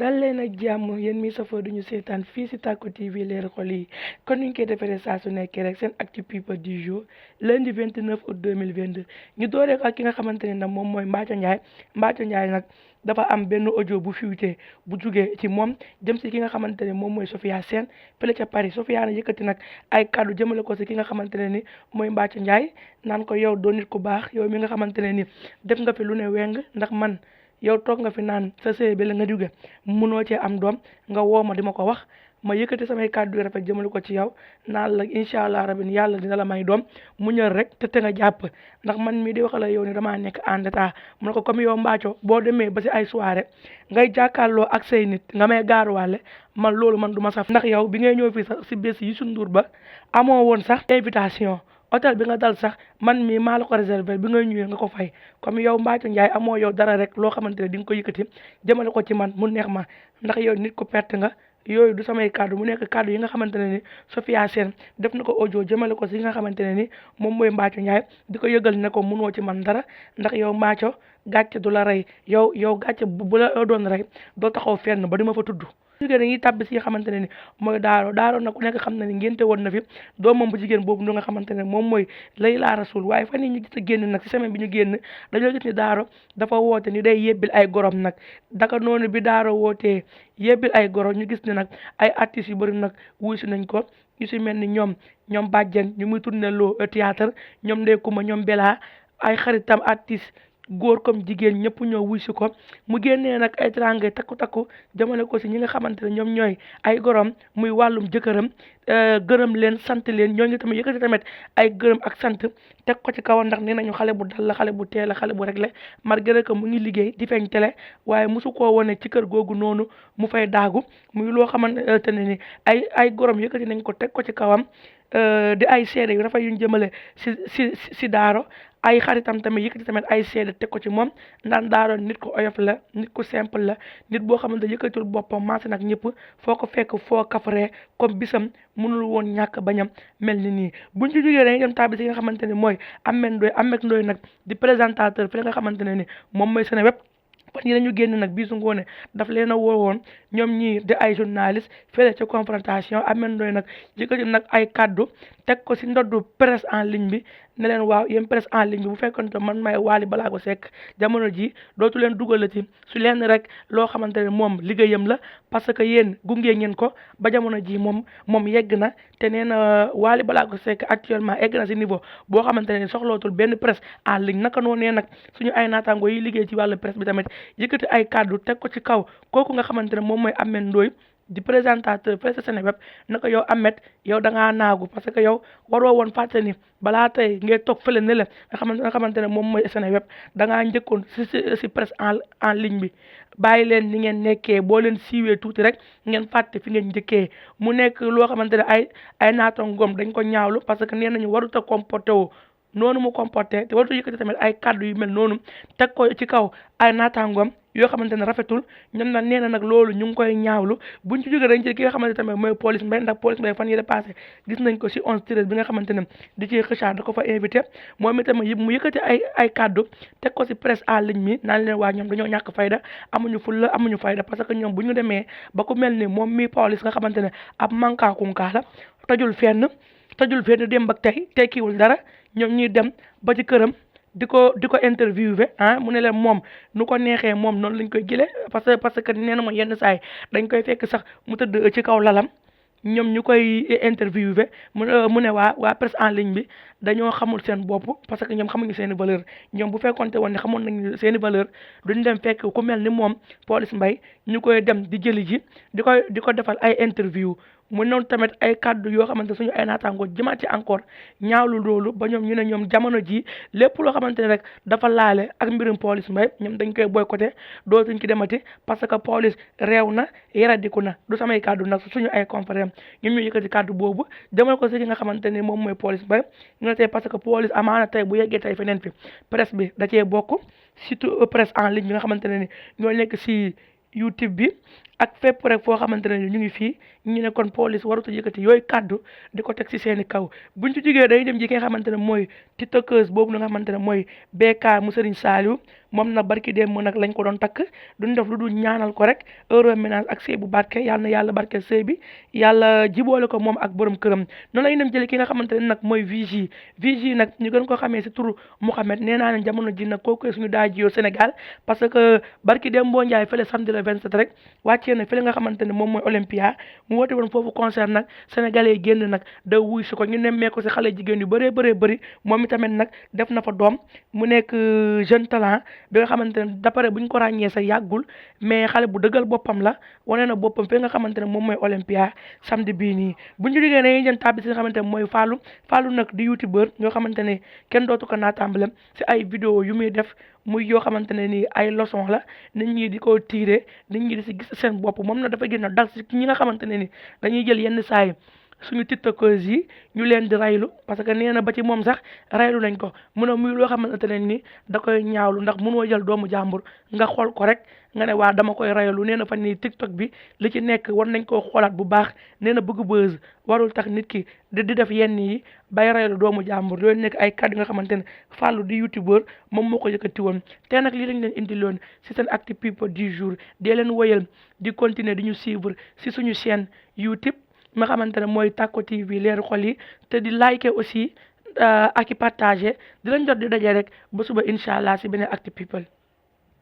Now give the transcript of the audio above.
dal leen ak jàmm yéen mi safoo duñu seetaan fii si Tacko TV leeru xol yi kon ñu koy defaree saa su nekkee rek seen actu people du jour lundi 29 août 2022 ñu dooree ko ak ki nga xamante ne nag moom mooy Mbathio Ndiaye nag dafa am benn audio bu fuité bu jugee ci moom jëm si ki nga xamante ne moom mooy Sophia Sène fële ca Paris Sophia na yëkkati nag ay kàddu jëmale ko si ki nga xamante ne ni mooy Mbathio Ndiaye naan ko yow doo nit ku baax yow mi nga xamante ne ni def nga fi lu ne weng ndax man yow toog nga fi naan sa sëy bi la nga jóge munoo cee am doom nga woo ma di ma ko wax ma yëkkati samay kàddu yu rafet jëmale ko ci yow naan la incha allah rabbi yàlla dina la may doom mu ñëw rek te nga jàpp ndax man mii di wax la yow ni damaa nekk en état mu ne ko comme yow Mbathio boo demee ba si ay soirée ngay jàkkaarloo ak say nit nga may gaaruwaale man loolu man du ma saf ndax yow bi ngay ñëw fii sax si bés yi Youssou Ndour ba amoo woon sax invitation hôtel bi nga dal sax man mii maa la ko réservé bi ngay ñëwee nga ko fay comme yow Mbathio Ndiaye amoo yow dara rek loo xamante ne di nga ko yëkkati jëmale ko ci man mu neex ma ndax yow nit ko perte nga yooyu du samay kàddu mu nekk kàddu yi nga xamante ne ni Sophia Sène def na ko audio jëmale ko si nga xamante ne ni moom mooy Mbathio Ndiaye di ko yëgal ne ko munoo ci man dara ndax yow Mbathio gàcce du la rey yow gàcce bu la doon rey doo taxaw fenn ba di ma fa tudd jigéen dañuy tàbbi si nga xamante ne ni mooy daaro nag ku nekk xam na ni ngénte woon na fi doomam bu jigéen boobu nu nga xamante ne moom mooy Layla Rasoul waaye fan yi ñu gis a génn nag si semaine bi ñu génn dañoo gis ni daaro dafa woote ni day yebbil ay gorom nag daka noonu bi daaro wootee yebbil ay gorom ñu gis ne nag ay artistes yu bëri nag wuy si nañ ko ñu si mel ni ñoom bàjjen ñu muy tourné loo théâtre ñoom Ndeye Coumba ñoom Bella ay xaritam artistes góor comme jigéen ñëpp ñoo wuy si ko mu génnee nag ay teraanga takku jamale ko si ñi nga xamante ne ñoom ñooy ay gorom muy wàllum jëkkëram gërëm leen sant leen ñoo ngi tamit yëkkati tamit ay gërëm ak sant teg ko ci kaw ndax nee nañu xale bu dal la xale bu teel la xale bu réglé malgré que mu ngi liggéey di feeñ télé waaye mosu koo wane ci kër googu noonu mu fay daagu muy loo xamante ne ni ay gorom yëkkati nañ ko teg ko ci kawam di ay seede yu rafet yuñ jëmale si daaro ay xaritam tamit yëkkati tamit ay seede teg ko ci moom ndaan daaro nit ku oyof la nit ku simple la nit boo xamante yëkkatul boppam maase nag ñëpp foo ko fekk foo kafree comme bisam mënul woon ñàkk bañam mel ni nii buñ ci jógee dañuy dem tàbbi si nga xamante ne mooy Ameth Ndoye nag di présentateur fi nga xamante ne ni moom mooy Seneweb fan yi nañu génn nag bii su ngoone daf leen a woowoon ñoom ñii di ay journaliste fële ci confrontation Ameth Ndoye nag yëkkati nag ay kaddu teg ko si ndoddu presse en ligne bi ne leen waaw yéen presse en ligne bi bu fekkoon te man may Wally Ballago Seck jamono ji dootu leen dugalati su leen rek loo xamante ne moom liggéeyam la parce que yéen gunge ngeen ko ba jamono ji moom yegg na te nee na Wally Ballago Seck actuellement egg na si niveau boo xamante ne soxlootul benn presse en ligne naka noonu nee nag suñu ay naataango yi liggéey ci wàllu presse bi tamit yëkkati ay kaddu teg ko ci kaw kooku nga xamante ne moom mooy Ameth Ndoye di présentateur fële sa Seneweb naka yow Ameth yow da ngaa naagu parce que yow waroo woon fàtte ni balaa tey ngay toog fële ne la nga xamante ne moom mooy Seneweb da ngaa njëkkoon si presse en ligne bi bàyyi leen ni ngeen nekkee boo leen siiwee tuuti rek ngeen fàtte fi ngeen njëkkee mu nekk loo xamante ne ay naataangoom dañ ko ñaawlu parce que nee nañu warut a comporté woo noonu mu comporté te warut a yëkkati tamit ay kàddu yu mel noonu teg ko ci kaw ay naataangoom yoo xamante ne rafetul ñoom nag nee na nag loolu ñu ngi koy ñaawlu buñ ci jógee dañ ci ki nga xamante tamit mooy Police Mbaye ndax Police Mbaye fan yii passé gis nañ ko si 11/13 bi nga xamante ne di ci xëccaat da ko fa invité moom itamit mu yëkkati ay kaddu teg ko si presse en ligne mi naan leen waa ñoom dañoo ñàkk fayda amuñu fulla amuñu fayda parce que ñoom bu ñu demee ba ku mel ni moom mi Police nga xamante ne ab mankakunkaa la tajul fenn dem ba tey tekkiwul dara ñoom ñuy dem ba ci këram di ko interviewé mu ne leen moom nu ko neexee moom noonu lañ koy jëlee parce que nee na ma yenn saay dañ koy fekk sax mu tëdd ci kaw lalam ñoom ñu koy interviewé mu ne waa presse en ligne bi dañoo xamul seen bopp parce que ñoom xamuñu seen i valeur ñoom bu fekkonte woon ne xamoon nañu seen i valeur duñ dem fekk ku mel ni moom Police Mbaye ñu koy dem di jëli ji di ko defal ay interview mu noonu tamit ay kaddu yoo xamante suñu ay naataango jëmaat ci encore ñaawlu loolu ba ñoom ñu ne ñoom jamono ji lépp loo xamante ne rek dafa laale ak mbirum Police Mbaye ñoom dañ koy boycotté dootuñ ci demati parce que police réew na yaradiku na du samay kaddu nag suñu ay confrères ñoom ñu yëkkati kaddu boobu demal ko si ki nga xamante ne moom mooy Police Mbaye ñu ne tey parce que police amaana tey bu yeggee tey feneen fi presse bi da cee bokk surtout presse en ligne bi nga xamante ne ni ñoo nekk si YouTube bi ak fépp rek foo xamante ne ñu ngi fii ñu ne kon police warut a yëkkati yooyu kaddu di ko teg ci seeni kaw buñ ci jógee day dem ji ki nga xamante ne mooy tiktokeuse boobu nga xamante ne mooy BK mu Serigne Saliou moom nag barki démb nag lañ ko doon takk duñ def lu dul ñaanal ko rek heureux ménage ak sëy bu barke yàlla na yàlla barke sëy bi yàlla jiboole ko moom ak borom këram noonu lañu dem jëli ki nga xamante ne nag mooy Vigy nag ñu gën ko xamee si turu Mouhamed nee naa leen jamono ji nag kooku suñu daa jiyoo Sénégal parce que barki démb boo njaay fële samedi le 27 rek wàccee na fële nga xamante ne moom mooy Olympia mu woote woon foofu concert nag sénégalais yi génn nag da wuy si ko ñu nemmee ko si xale jigéen yu bëree bëri moom itamit nag def na fa doom mu nekk jeune talent bi nga xamante ne d'après bu ñu ko ràññee sa yàggul mais xale bu dëggal boppam la wane na boppam fi nga xamante ne moom mooy Olympia samedi bii nii bu ñu jógee dañuy jëm tàbbi si nga xamante ne mooy Fallou nag di youtubeur ñoo xamante ne kenn dootu ko naataambalam si ay vidéo yu muy def muy yoo xamante ne nii ay leçon la nit ñi di ko tiire nit ñi di si gis seen bopp moom na dafa génn dal si ñi nga xamante ne ni dañuy jël yenn saa yi suñu tiktokers yi ñu leen di raylu parce que nee na ba ci moom sax raylu nañ ko mun a muy loo xamante ne ni da koy ñaawlu ndax munoo jël doomu jàmbur nga xool ko rek nga ne waa dama koy raylu nee na fan nii tiktok bi li ci nekk war nañ koo xoolaat bu baax nee na bëgg buzz warul tax nit ki di def yenn yi bay raylu doomu jàmbur loolu nekk ay kàddu nga xamante ne Fallou di youtubeur moom moo ko yëkkati woon te nag lii lañ leen indi loon si seen actu people du jour dee leen woyal di continuer di ñu suivre si suñu chaîne YouTube nga xamante ne mooy Tacko TV leeru xol yi te di liker aussi ak i partager di leen jot di daje rek ba suba incha allah si beneen actu people